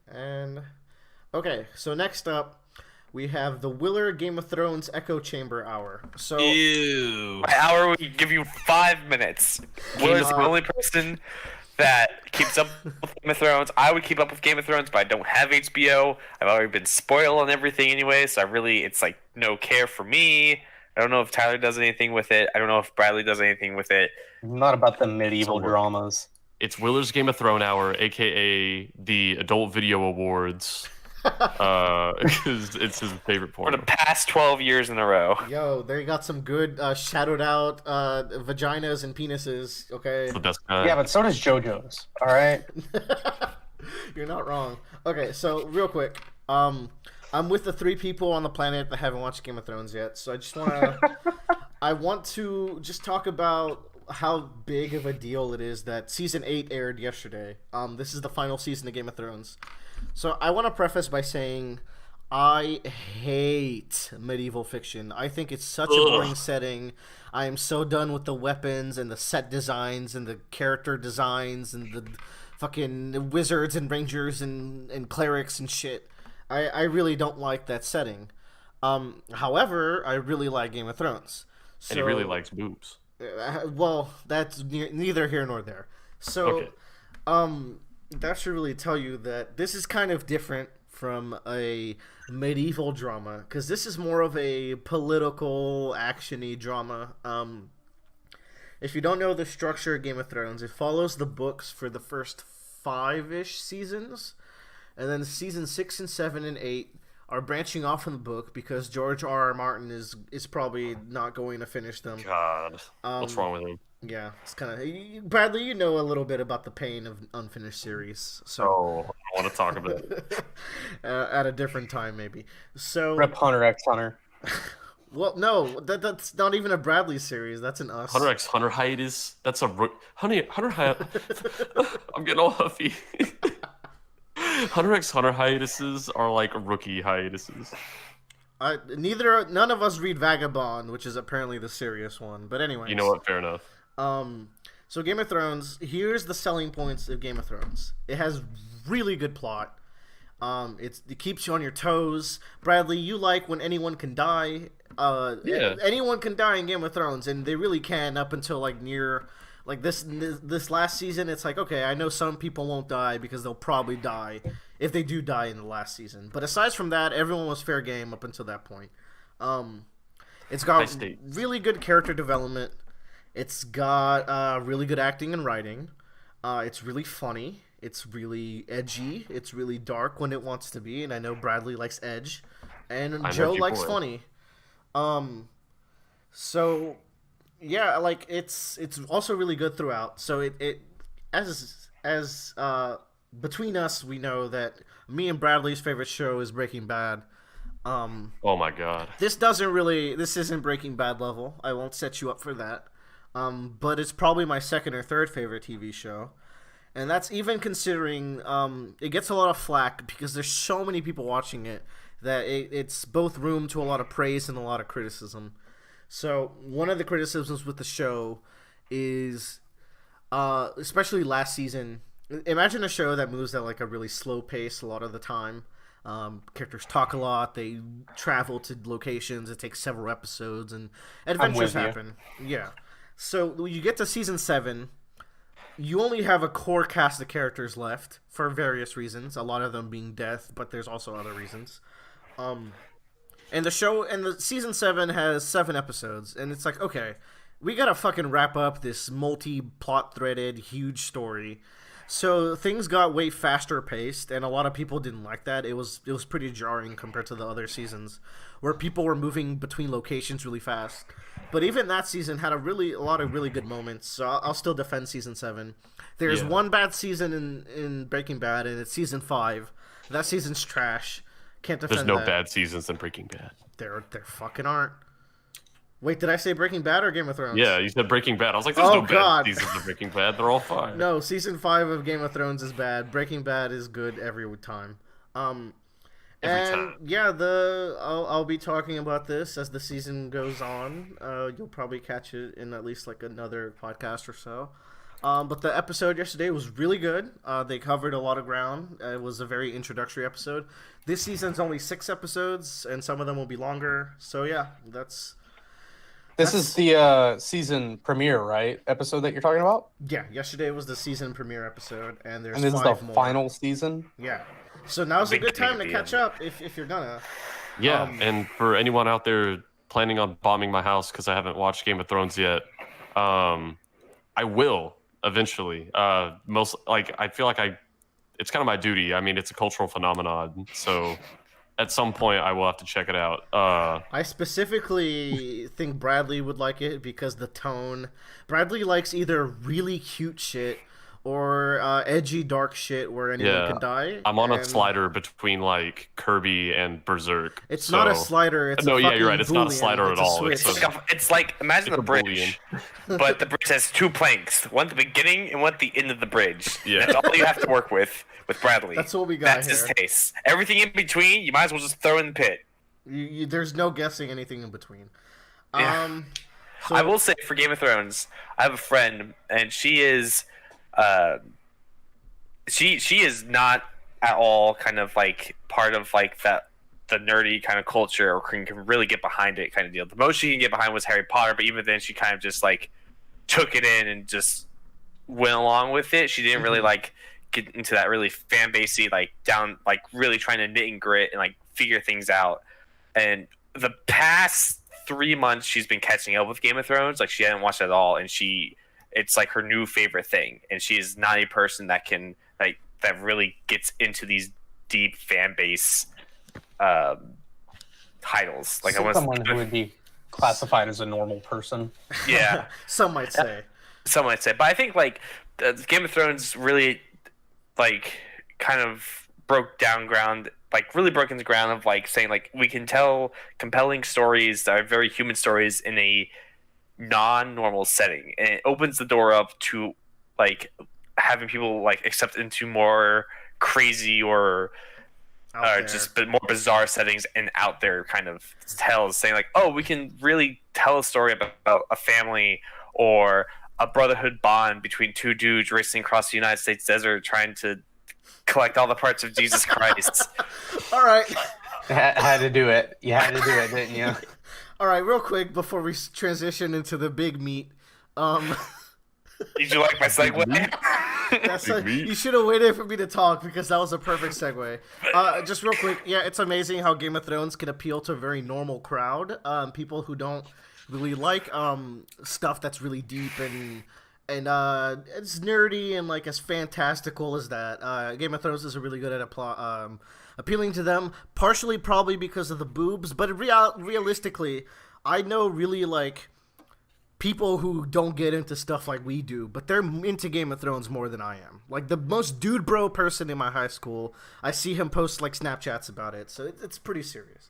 And okay, so next up we have the Willer Game of Thrones Echo Chamber Hour. So Ew. My hour would give you 5 minutes. Will is the only person that keeps up with Game of Thrones. I would keep up with Game of Thrones, but I don't have HBO. I've already been spoiled on everything anyway, so it's like no care for me. I don't know if Tyler does anything with it. I don't know if Bradley does anything with it. Not about the medieval dramas. It's Willer's Game of Thrones Hour, aka the Adult Video Awards. Because it's his favorite For porno. the past 12 years in a row. Yo, there you got some good shadowed out vaginas and penises. Okay. It's the best kind. Yeah, but so does JoJo's. All right. You're not wrong. Okay, so real quick, I'm with the 3 people on the planet that haven't watched Game of Thrones yet, so I want to just talk about how big of a deal it is that season 8 aired yesterday. This is the final season of Game of Thrones. So I want to preface by saying I hate medieval fiction. I think it's such a boring setting. I am so done with the weapons and the set designs and the character designs and the fucking wizards and rangers and clerics and shit. I really don't like that setting. However, I really like Game of Thrones. So, And he really likes boobs. well, that's neither here nor there. So, Okay. That should really tell you that this is kind of different from a medieval drama, because this is more of a political, action-y drama. If you don't know the structure of Game of Thrones, it follows the books for the first 5-ish seasons, and then season 6 and 7 and 8 are branching off from the book because George R. R. Martin is probably not going to finish them. God. What's wrong with him? Yeah, it's kind of Bradley. You know a little bit about the pain of unfinished series, so Oh, I want to talk about it. at a different time maybe. So, Rep Hunter x Hunter. well, no, that's not even a Bradley series. That's an Us. Hunter x Hunter hiatus. That's a Hunter I'm getting all huffy. Hunter x Hunter hiatuses are like rookie hiatuses. None of us read Vagabond, which is apparently the serious one. But anyway, You know what? Fair enough. So Game of Thrones. Here's the selling points of Game of Thrones. It has really good plot. It keeps you on your toes. Bradley, you like when anyone can die. Yeah. Anyone can die in Game of Thrones, and they really can up until like near. Like this last season, it's like, okay, I know some people won't die because they'll probably die if they do die in the last season. But aside from that, everyone was fair game up until that point. It's got really good character development. It's got really good acting and writing. It's really funny. It's really edgy. It's really dark when it wants to be. And I know Bradley likes edge, and Joe likes funny. So. Yeah, like it's also really good throughout. So it as between us, we know that me and Bradley's favorite show is Breaking Bad. Oh my God. This isn't Breaking Bad level. I won't set you up for that. But it's probably my second or third favorite TV show. And that's even considering it gets a lot of flack because there's so many people watching it that it's both room to a lot of praise and a lot of criticism. So one of the criticisms with the show is, especially last season, imagine a show that moves at like a really slow pace a lot of the time. Characters talk a lot. They travel to locations. It takes several episodes and adventures happen. Yeah. So when you get to season 7, you only have a core cast of characters left for various reasons. A lot of them being death, but there's also other reasons. And the season 7 has 7 episodes, and it's like, okay, we gotta fucking wrap up this multi-plot threaded huge story. So things got way faster paced, and a lot of people didn't like that. It was pretty jarring compared to the other seasons, where people were moving between locations really fast. But even that season had a lot of really good moments. So I'll still defend season 7. There's one bad season in Breaking Bad, and it's season 5. That season's trash. Can't defend There's no that. bad seasons in Breaking Bad. There fucking aren't. Wait, did I say Breaking Bad or Game of Thrones? Yeah, you said Breaking Bad. I was like, there's no bad seasons of Breaking Bad. They're all fine. No, season 5 of Game of Thrones is bad. Breaking Bad is good every time. Every time. Yeah, I'll be talking about this as the season goes on. You'll probably catch it in at least like another podcast or so. But the episode yesterday was really good. They covered a lot of ground. It was a very introductory episode. This season's only 6 episodes, and some of them will be longer. So yeah, This is the season premiere, right? Episode that you're talking about? yeah. Yesterday was the season premiere episode, and there's And this is 5 the more. final season? Yeah. So now's a Big good time to thing at the catch end. up if you're gonna. Yeah, and for anyone out there planning on bombing my house because I haven't watched Game of Thrones yet, I will eventually. I feel like it's kind of my duty. I mean, it's a cultural phenomenon, so at some point I will have to check it out. I specifically think Bradley would like it because the tone. Bradley likes either really cute shit or edgy, dark shit where anyone Yeah, can die. I'm on a and slider between like Kirby and Berserk. It's not a so- slider. It's No, a yeah, fucking you're right, it's not a Boolean. slider It's at a all. switch. It's like imagine It's the a bridge, but the bridge has 2 planks, one at the beginning and one at the end of the bridge. Yeah. That's all you have to work with Bradley. That's what we got That's his here. taste. Everything in between, you might as well just throw in the pit. There's no guessing anything in between. Yeah. So, I will say for Game of Thrones, I have a friend, and she is, she is not at all kind of like part of like the nerdy kind of culture or can really get behind it kind of deal. The most she can get behind was Harry Potter, but even then she kind of just like took it in and just went along with it. She didn't really like get into that really fan basey like down like really trying to knit and grit and like figure things out. And the past 3 months she's been catching up with Game of Thrones. Like she hadn't watched it at all, and it's like her new favorite thing. And she is not a person that can like that really gets into these deep fan base titles. Like I want Someone who would be classified as a normal person. yeah. some might say. Some might say, but I think like Game of Thrones really like kind of really broke into ground of like saying like we can tell compelling stories that are very human stories in a non-normal setting, and it opens the door up to like having people like accept into more crazy or Out there. just more bizarre settings and out there kind of tells saying like, oh, we can really tell a story about a family or a brotherhood bond between 2 dudes racing across the United States desert trying to collect all the parts of Jesus Christ. All right. Had to do it. You had to do it, didn't you? All right, real quick before we transition into the big meat. Did you like my segue? You should have waited for me to talk because that was a perfect segue. Just real quick, yeah, it's amazing how Game of Thrones can appeal to a very normal crowd. People who don't really like stuff that's really deep and it's nerdy and like as fantastical as that. Game of Thrones is really good at appealing to them, partially probably because of the boobs, but realistically, I know really like people who don't get into stuff like we do, but they're into Game of Thrones more than I am. Like the most dude bro person in my high school, I see him post like Snapchats about it, so it's pretty serious.